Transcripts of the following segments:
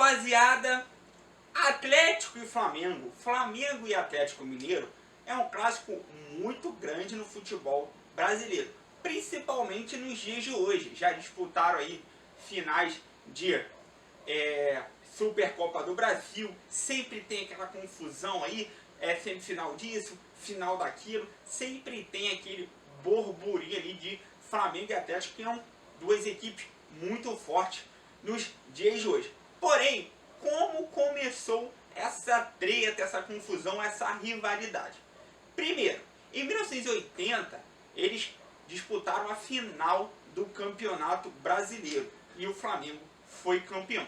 rapaziada, Atlético e Flamengo, Flamengo e Atlético Mineiro é um clássico muito grande no futebol brasileiro, principalmente nos dias de hoje. Já disputaram aí finais de Supercopa do Brasil, sempre tem aquela confusão aí, semifinal disso, final daquilo, sempre tem aquele burburinho ali de Flamengo e Atlético, que são duas equipes muito fortes nos dias de hoje. Porém, como começou essa treta, essa confusão, essa rivalidade? Primeiro, em 1980, eles disputaram a final do Campeonato Brasileiro e o Flamengo foi campeão.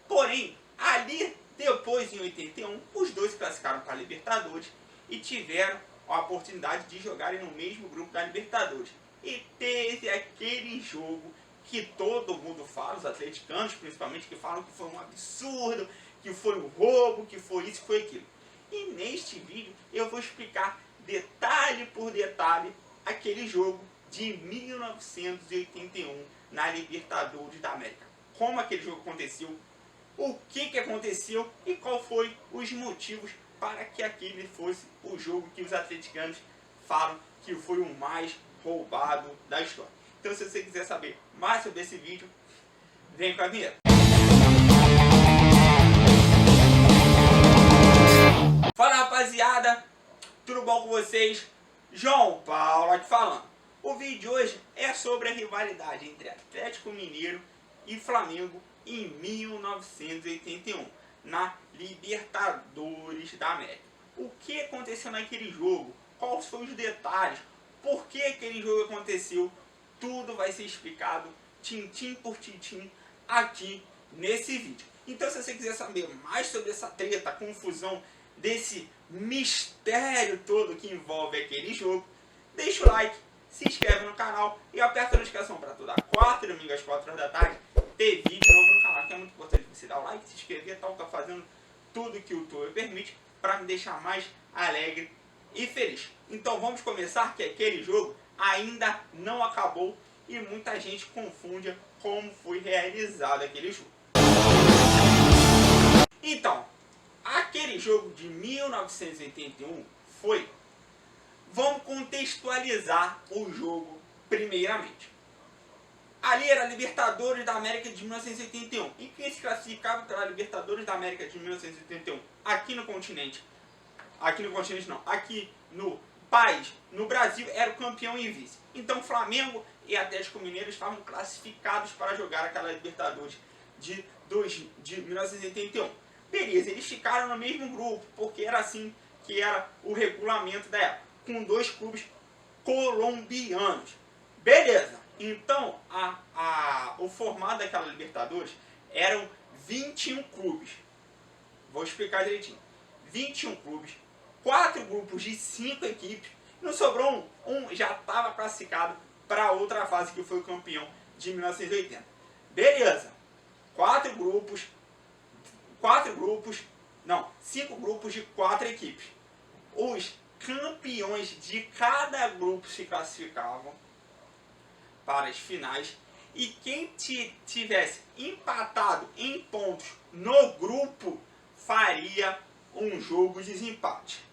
Porém, ali depois, em 81, os dois se classificaram para a Libertadores e tiveram a oportunidade de jogarem no mesmo grupo da Libertadores. E teve aquele jogo que todo mundo fala, os atleticanos principalmente, que falam que foi um absurdo, que foi um roubo, que foi isso, que foi aquilo. E neste vídeo eu vou explicar detalhe por detalhe aquele jogo de 1981 na Libertadores da América. Como aquele jogo aconteceu, o que aconteceu e qual foi os motivos para que aquele fosse o jogo que os atleticanos falam que foi o mais roubado da história. Então, se você quiser saber mais sobre esse vídeo, vem com a vinheta. Fala, rapaziada, tudo bom com vocês? João Paulo aqui falando. O vídeo de hoje é sobre a rivalidade entre Atlético Mineiro e Flamengo em 1981, na Libertadores da América. O que aconteceu naquele jogo? Quais foram os detalhes? Por que aquele jogo aconteceu? Tudo vai ser explicado, tintim por tintim, aqui nesse vídeo. Então, se você quiser saber mais sobre essa treta, confusão, desse mistério todo que envolve aquele jogo, deixa o like, se inscreve no canal e aperta a notificação para toda quarta e domingo às 4 horas da tarde ter vídeo novo no canal, que é muito importante você dar o like, se inscrever e tal, tá fazendo tudo que o YouTube permite para me deixar mais alegre e feliz. Então vamos começar, que aquele jogo ainda não acabou e muita gente confunde como foi realizado aquele jogo. Então, aquele jogo de 1981 foi... Vamos contextualizar o jogo primeiramente. Ali era a Libertadores da América de 1981. E quem se classificava pela Libertadores da América de 1981 aqui no continente, aqui no país, no Brasil, era o campeão e vice. Então Flamengo e Atlético Mineiro estavam classificados para jogar aquela Libertadores de 1981. Beleza, eles ficaram no mesmo grupo, porque era assim que era o regulamento da época, com dois clubes colombianos. Beleza, então o formato daquela Libertadores eram 21 clubes. Vou explicar direitinho. 21 clubes, 4 grupos de 5 equipes, não sobrou um já estava classificado para outra fase, que foi o campeão de 1980. Beleza, 5 grupos de 4 equipes. Os campeões de cada grupo se classificavam para as finais e quem tivesse empatado em pontos no grupo faria um jogo de desempate.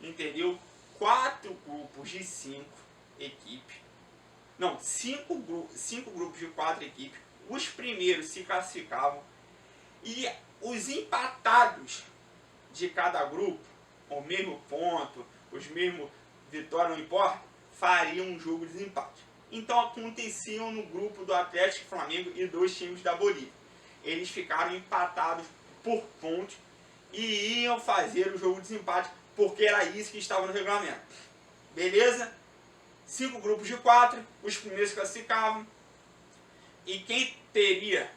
Entendeu? 4 grupos de 5 equipes. Não, 5 grupos de 4 equipes. Os primeiros se classificavam e os empatados de cada grupo, o mesmo ponto, os mesmos vitórias, não importa, fariam um jogo de desempate. Então aconteciam no grupo do Atlético e Flamengo e 2 times da Bolívia. Eles ficaram empatados por pontos e iam fazer o jogo de desempate, porque era isso que estava no regulamento. Beleza? 5 grupos de 4, os primeiros classificavam e quem teria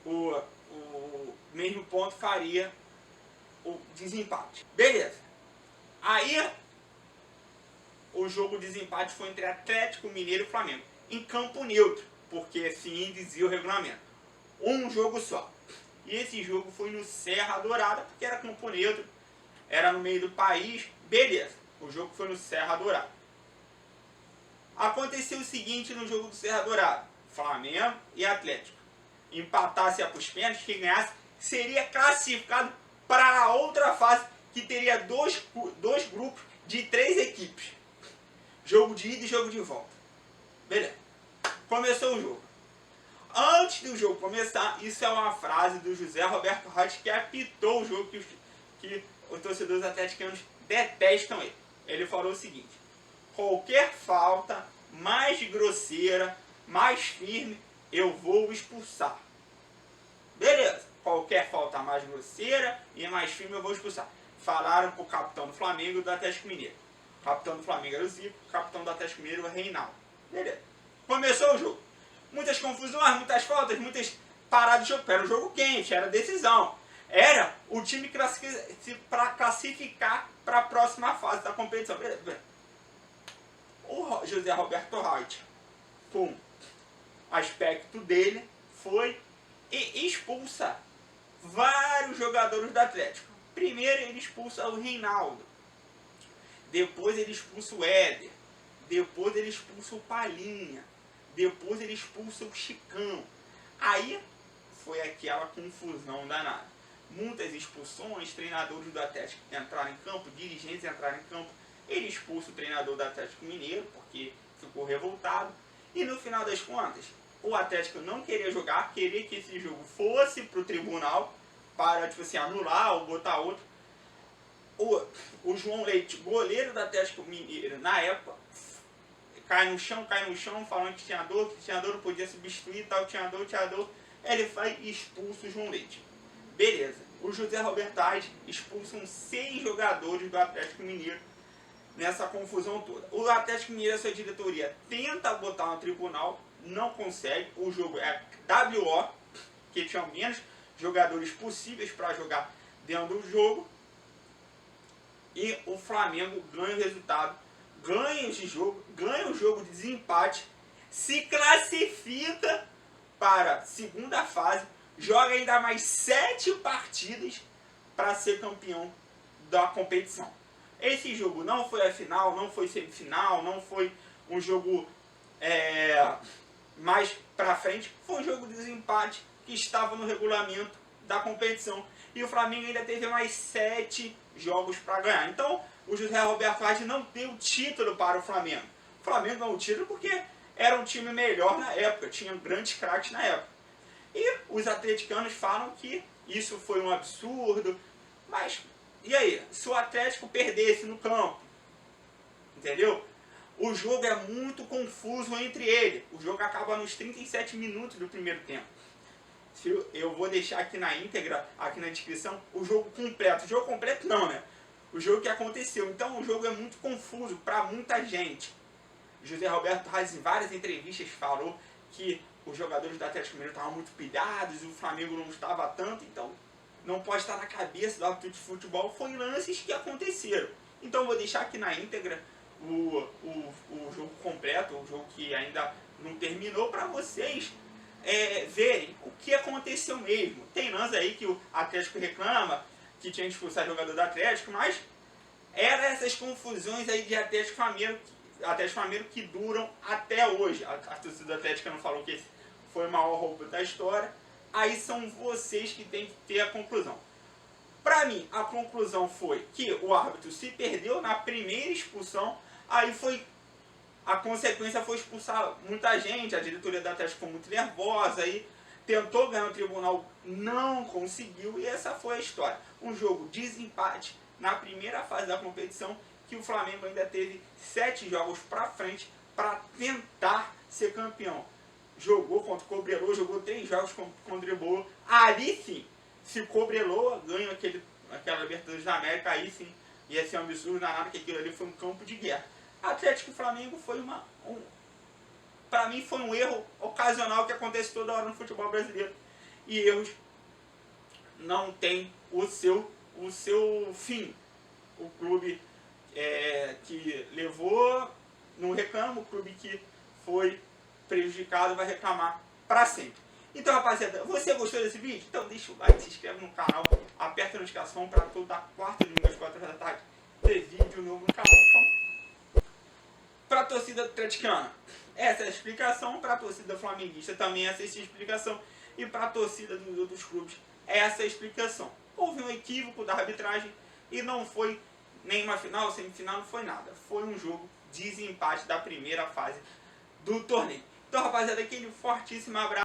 o mesmo ponto faria o desempate. Beleza. Aí o jogo de desempate foi entre Atlético Mineiro e Flamengo, em campo neutro, porque assim dizia o regulamento. Um jogo só. E esse jogo foi no Serra Dourada, porque era campo neutro, era no meio do país. Beleza. O jogo foi no Serra Dourada. Aconteceu o seguinte no jogo do Serra Dourada: Flamengo e Atlético. Empatasse para os pênaltis, quem ganhasse seria classificado para a outra fase, que teria dois grupos de 3 equipes. Jogo de ida e jogo de volta. Beleza. Começou o jogo. Antes do jogo começar, isso é uma frase do José Roberto Reis, que apitou o jogo, que os torcedores atleticanos detestam ele. Ele falou o seguinte: qualquer falta mais grosseira, mais firme, eu vou expulsar. Beleza. Qualquer falta mais grosseira e mais firme, eu vou expulsar. Falaram pro capitão do Flamengo e do Atlético Mineiro. O capitão do Flamengo era o Zico, o capitão do Atlético Mineiro era o Reinaldo. Beleza. Começou o jogo. Muitas confusões, muitas faltas, muitas paradas de jogo. Era um jogo quente, era decisão. Era o time para classificar para a próxima fase da competição. Beleza. O José Roberto Reis, com aspecto dele, foi e expulsa vários jogadores do Atlético. Primeiro ele expulsa o Reinaldo. Depois ele expulsa o Éder. Depois ele expulsa o Palhinha. Depois ele expulsa o Chicão. Aí foi aquela confusão danada. Muitas expulsões, treinadores do Atlético entraram em campo, dirigentes entraram em campo. Ele expulsa o treinador do Atlético Mineiro, porque ficou revoltado. E no final das contas, o Atlético não queria jogar, queria que esse jogo fosse para o tribunal, para tipo assim, anular ou botar outro. O João Leite, goleiro do Atlético Mineiro, na época, cai no chão, falando que tinha dor não podia substituir, tal, tinha dor. Ele vai e expulsa o João Leite. Beleza. O José Roberto Reis expulsam 6 jogadores do Atlético Mineiro nessa confusão toda. O Atlético Mineiro, a sua diretoria, tenta botar no tribunal, não consegue. O jogo é WO, que tinha menos jogadores possíveis para jogar dentro do jogo. E o Flamengo ganha o resultado, ganha esse jogo, ganha o jogo de desempate, se classifica para a segunda fase, joga ainda mais 7 partidas para ser campeão da competição. Esse jogo não foi a final, não foi semifinal, não foi um jogo mais para frente, foi um jogo de desempate que estava no regulamento da competição. E o Flamengo ainda teve mais 7 jogos para ganhar. Então, o José Roberto Reis não deu título para o Flamengo. O Flamengo não deu título porque era um time melhor na época, tinha grandes craques na época. E os atleticanos falam que isso foi um absurdo. Mas, e aí? Se o Atlético perdesse no campo, entendeu? O jogo é muito confuso entre ele. O jogo acaba nos 37 minutos do primeiro tempo. Eu vou deixar aqui na íntegra, aqui na descrição, o jogo completo. O jogo completo não, né? O jogo que aconteceu. Então o jogo é muito confuso para muita gente. José Roberto Reis, em várias entrevistas, falou que os jogadores do Atlético Mineiro estavam muito pilhados, o Flamengo não estava tanto, então não pode estar na cabeça do árbitro de futebol. Foi lances que aconteceram. Então vou deixar aqui na íntegra o jogo completo, o jogo que ainda não terminou, para vocês verem o que aconteceu mesmo. Tem lances aí que o Atlético reclama que tinha que expulsar jogador do Atlético, mas eram essas confusões aí de Atlético Flamengo que duram até hoje. A torcida do Atlético não falou que esse foi o maior roubo da história. Aí são vocês que têm que ter a conclusão. Para mim, a conclusão foi que o árbitro se perdeu na primeira expulsão. Aí a consequência foi expulsar muita gente. A diretoria do Atlético ficou muito nervosa, aí tentou ganhar no tribunal, não conseguiu, e essa foi a história. Um jogo de desempate na primeira fase da competição, que o Flamengo ainda teve 7 jogos para frente para tentar ser campeão. Jogou contra o Cobreloa, jogou 3 jogos contra o Cobreloa. Ali sim, se o Cobreloa ganha aquela Libertadores da América, aí sim ia ser um absurdo danado, que aquilo ali foi um campo de guerra. Atlético e Flamengo foi para mim foi um erro ocasional que acontece toda hora no futebol brasileiro. E erros não tem o seu fim. O clube que levou não reclama, o clube que foi prejudicado vai reclamar para sempre. Então, rapaziada, você gostou desse vídeo? Então deixa o like, se inscreve no canal, aperta a notificação para toda quarta e domingo às 4 horas da tarde ter vídeo novo no canal. Então, para a torcida atleticana, essa é a explicação. Para a torcida flamenguista também essa é a explicação. E para a torcida dos outros clubes essa é a explicação. Houve um equívoco da arbitragem e não foi nenhuma final, semifinal, não foi nada. Foi um jogo de desempate da primeira fase do torneio. Então, rapaziada, aquele fortíssimo abraço.